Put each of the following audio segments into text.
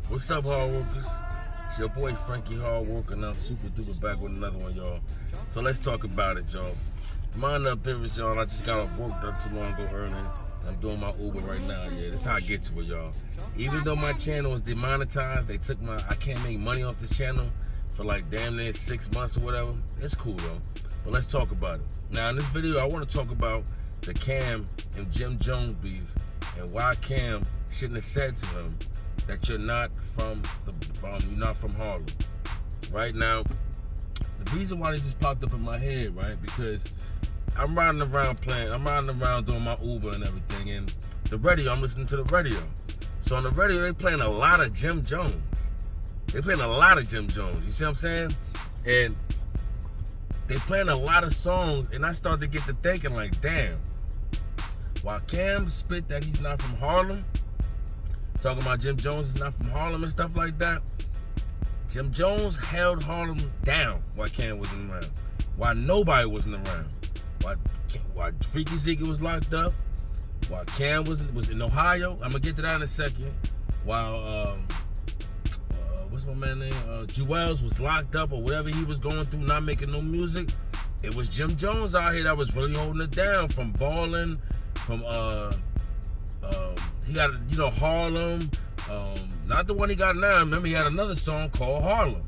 What's up, hard workers? It's your boy Frankie Hard Worker, and I'm super duper back with another one, y'all. So let's talk about it, y'all. Mind the appearance, y'all. I just got off work not too long ago early. I'm doing my Uber right now. Yeah, that's how I get to it, y'all. Even though my channel is demonetized, they took I can't make money off this channel for like damn near 6 months or whatever. It's cool though. But let's talk about it. Now in this video, I want to talk about the Cam and Jim Jones beef and why Cam shouldn't have said to him that you're not from Harlem. Right now, the reason why they just popped up in my head, right? Because I'm riding around doing my Uber and everything, and the radio, I'm listening to the radio. So on the radio, they playing a lot of Jim Jones. You see what I'm saying? And they playing a lot of songs, and I started to get to thinking like, damn, while Cam spit that he's not from Harlem, talking about Jim Jones is not from Harlem and stuff like that, Jim Jones held Harlem down while Cam wasn't around. While nobody wasn't around. While Freaky Ziggy was locked up. While Cam was in Ohio. I'm going to get to that in a second. While, what's my man name? Jewels was locked up or whatever he was going through, not making no music. It was Jim Jones out here that was really holding it down, from balling, from, he got, Harlem. Not the one he got now. Remember, he had another song called Harlem.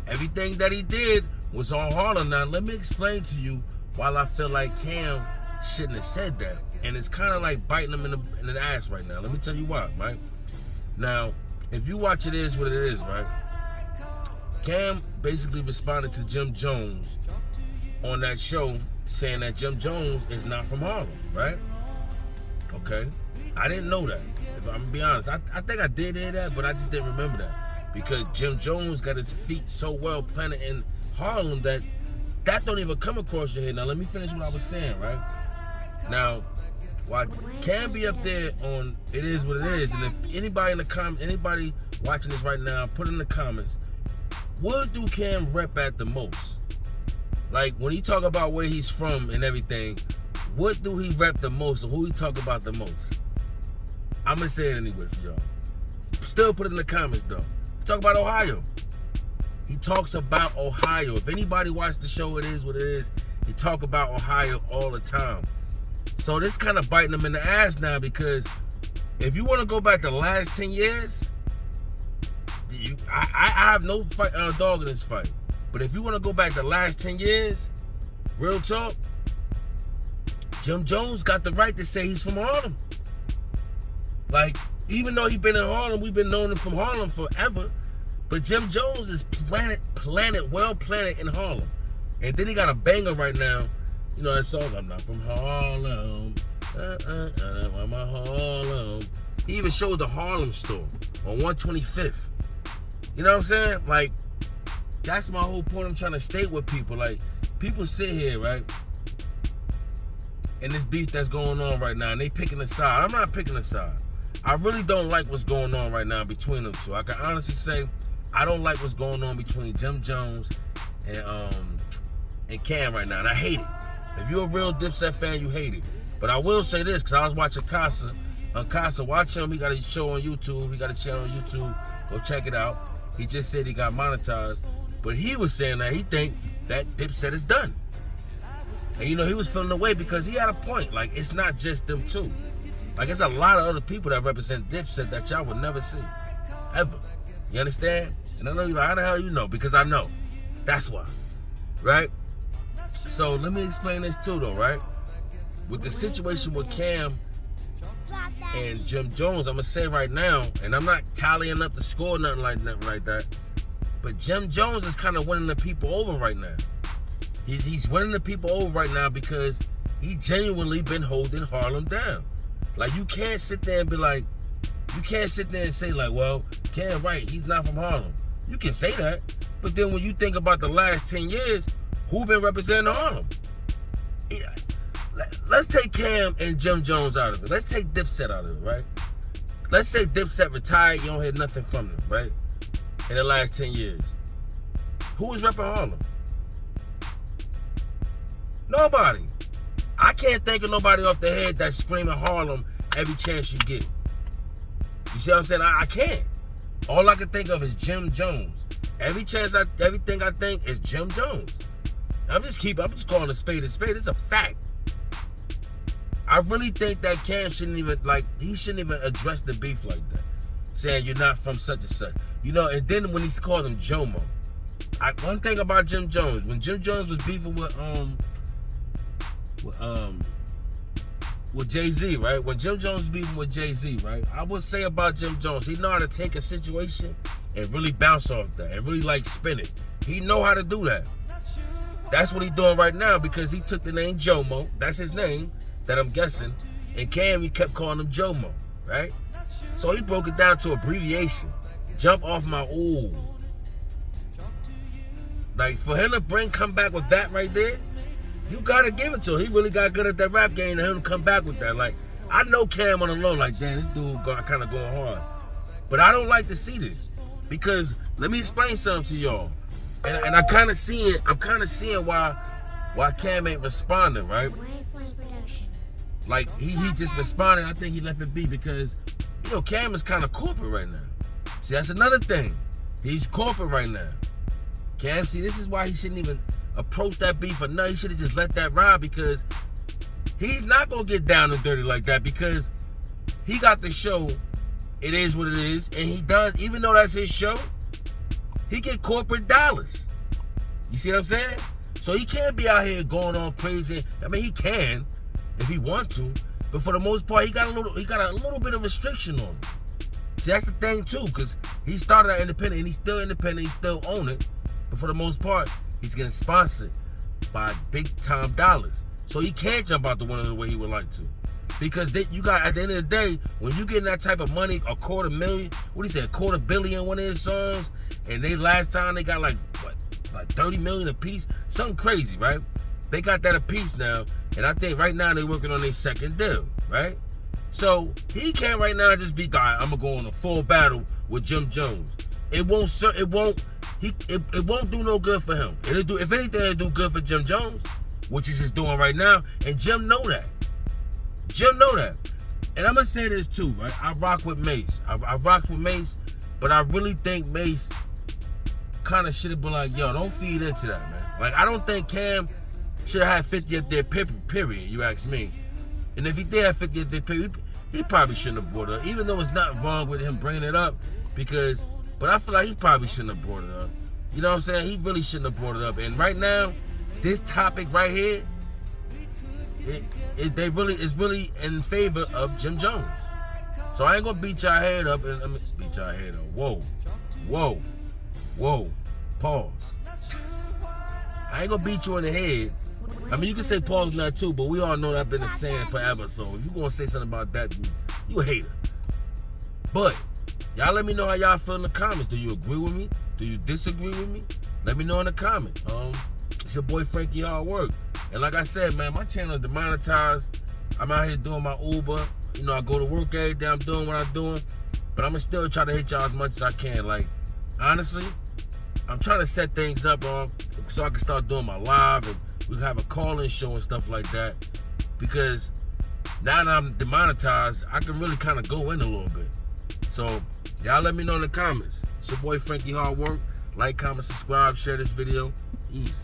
Everything that he did was on Harlem. Now, let me explain to you why I feel like Cam shouldn't have said that. And it's kind of like biting him in the ass right now. Let me tell you why, right? Now, if you watch It Is What It Is, right? Cam basically responded to Jim Jones on that show saying that Jim Jones is not from Harlem, right? Okay. I didn't know that. If I'm gonna be honest, I think I did hear that, but I just didn't remember that. Because Jim Jones got his feet so well planted in Harlem that don't even come across your head. Now, let me finish what I was saying, right? Now, while Cam be up there on It Is What It Is, and if anybody in the comments, anybody watching this right now, put in the comments, what do Cam rep at the most? Like, when he talk about where he's from and everything, what do he rep the most, or who he talk about the most? I'm going to say it anyway for y'all. Still put it in the comments, though. He talk about Ohio. He talks about Ohio. If anybody watched the show It Is What It Is, he talk about Ohio all the time. So this kind of biting him in the ass now, because if you want to go back the last 10 years, I have no dog in this fight. But if you want to go back the last 10 years, real talk, Jim Jones got the right to say he's from Harlem. Like, even though he been in Harlem, we've been knowing him from Harlem forever. But Jim Jones is well planted in Harlem. And then he got a banger right now. You know that song, I'm not from Harlem. I'm a Harlem. He even showed the Harlem store on 125th. You know what I'm saying? Like, that's my whole point I'm trying to state with people. Like, people sit here, right? And this beef that's going on right now, and they picking a side. I'm not picking a side. I really don't like what's going on right now between them two. I can honestly say I don't like what's going on between Jim Jones and Cam right now, and I hate it. If you're a real Dipset fan, you hate it. But I will say this, because I was watching Casa. Watch him. He got a show on YouTube. He got a channel on YouTube. Go check it out. He just said he got monetized. But he was saying that he think that Dipset is done. And he was feeling away because he had a point. Like, it's not just them two. Like, it's a lot of other people that represent Dipset that y'all would never see. Ever. You understand? And I know you're like, how the hell you know? Because I know. That's why. Right? So, let me explain this too, though, right? With the situation with Cam and Jim Jones, I'm going to say right now, and I'm not tallying up the score, nothing like that, but Jim Jones is kind of winning the people over right now. He's winning the people over right now because he genuinely been holding Harlem down. Like, you can't sit there and be like, say like, well, Cam, right, he's not from Harlem. You can say that, but then when you think about the last 10 years, who been representing Harlem? Yeah. Let's take Cam and Jim Jones out of it. Let's take Dipset out of it, right? Let's say Dipset retired, you don't hear nothing from them, right? In the last 10 years. Who is repping Harlem? Nobody. I can't think of nobody off the head that's screaming Harlem every chance you get. You see what I'm saying? I can't. All I can think of is Jim Jones. Everything I think is Jim Jones. I'm just calling a spade a spade. It's a fact. I really think that Cam shouldn't even address the beef like that. Saying you're not from such and such. You know, and then when he's called him Jomo. One thing about Jim Jones, when Jim Jones was beefing with Jay-Z, right? When Jim Jones was beefing with Jay-Z, right? I would say about Jim Jones, he know how to take a situation and really bounce off that and really spin it. He know how to do that. That's what he's doing right now because he took the name Jomo. That's his name that I'm guessing. And Cam, he kept calling him Jomo, right? So he broke it down to abbreviation. Jump off my ooh. Like for him to come back with that right there, you gotta give it to him. He really got good at that rap game and him to come back with that. Like, I know Cam on the low, like, damn, this dude kind of going hard. But I don't like to see this. Because let me explain something to y'all. And I'm kind of seeing why Cam ain't responding, right? Like he just responded. I think he left it be because, you know, Cam is kind of corporate right now. See, that's another thing. He's corporate right now. Cam, see, this is why he shouldn't even approach that beef or nothing. He should have just let that ride because he's not gonna get down and dirty like that because he got the show. It is what it is, and he does. Even though that's his show, he get corporate dollars. You see what I'm saying? So he can't be out here going on crazy. I mean, he can if he want to, but for the most part, he got a little bit of restriction on him. See, that's the thing too, because he started out independent, and he's still independent. He still own it, but for the most part, he's getting sponsored by big time dollars. So he can't jump out the window the way he would like to. Because you got, at the end of the day, when you getting that type of money, $250 million, one of his songs, and they last time they got like 30 million a piece, something crazy, right? They got that a piece now, and I think right now they're working on their second deal, right? So he can't right now just be, I'm gonna go on a full battle with Jim Jones. It won't do no good for him. If anything, it'll do good for Jim Jones, which is just doing right now, and Jim know that. Jim know that. And I'm going to say this too, right? I rock with Mace. I rock with Mace, but I really think Mace kind of should have been like, yo, don't feed into that, man. Like, I don't think Cam should have had 50 up there, period, you ask me. And if he did have 50 up there, period, he probably shouldn't have brought it up, even though it's not wrong with him bringing it up, but I feel like he probably shouldn't have brought it up. You know what I'm saying? He really shouldn't have brought it up. And right now, this topic right here, it's really in favor of Jim Jones. So I ain't gonna beat y'all head up beat y'all head up. Whoa. Pause. I ain't gonna beat you in the head. I mean, you can say pause now too, but we all know that I've been saying forever. So if you gonna say something about that, you a hater. But y'all let me know how y'all feel in the comments. Do you agree with me? Do you disagree with me? Let me know in the comments. It's your boy Frankie Hard Work. And like I said, man, my channel is demonetized. I'm out here doing my Uber. You know, I go to work every day. I'm doing what I'm doing. But I'm going to still try to hit y'all as much as I can. Like, honestly, I'm trying to set things up so I can start doing my live and we can have a call-in show and stuff like that. Because now that I'm demonetized, I can really kind of go in a little bit. So, y'all let me know in the comments. It's your boy Frankie Hard Work. Like, comment, subscribe, share this video. Easy.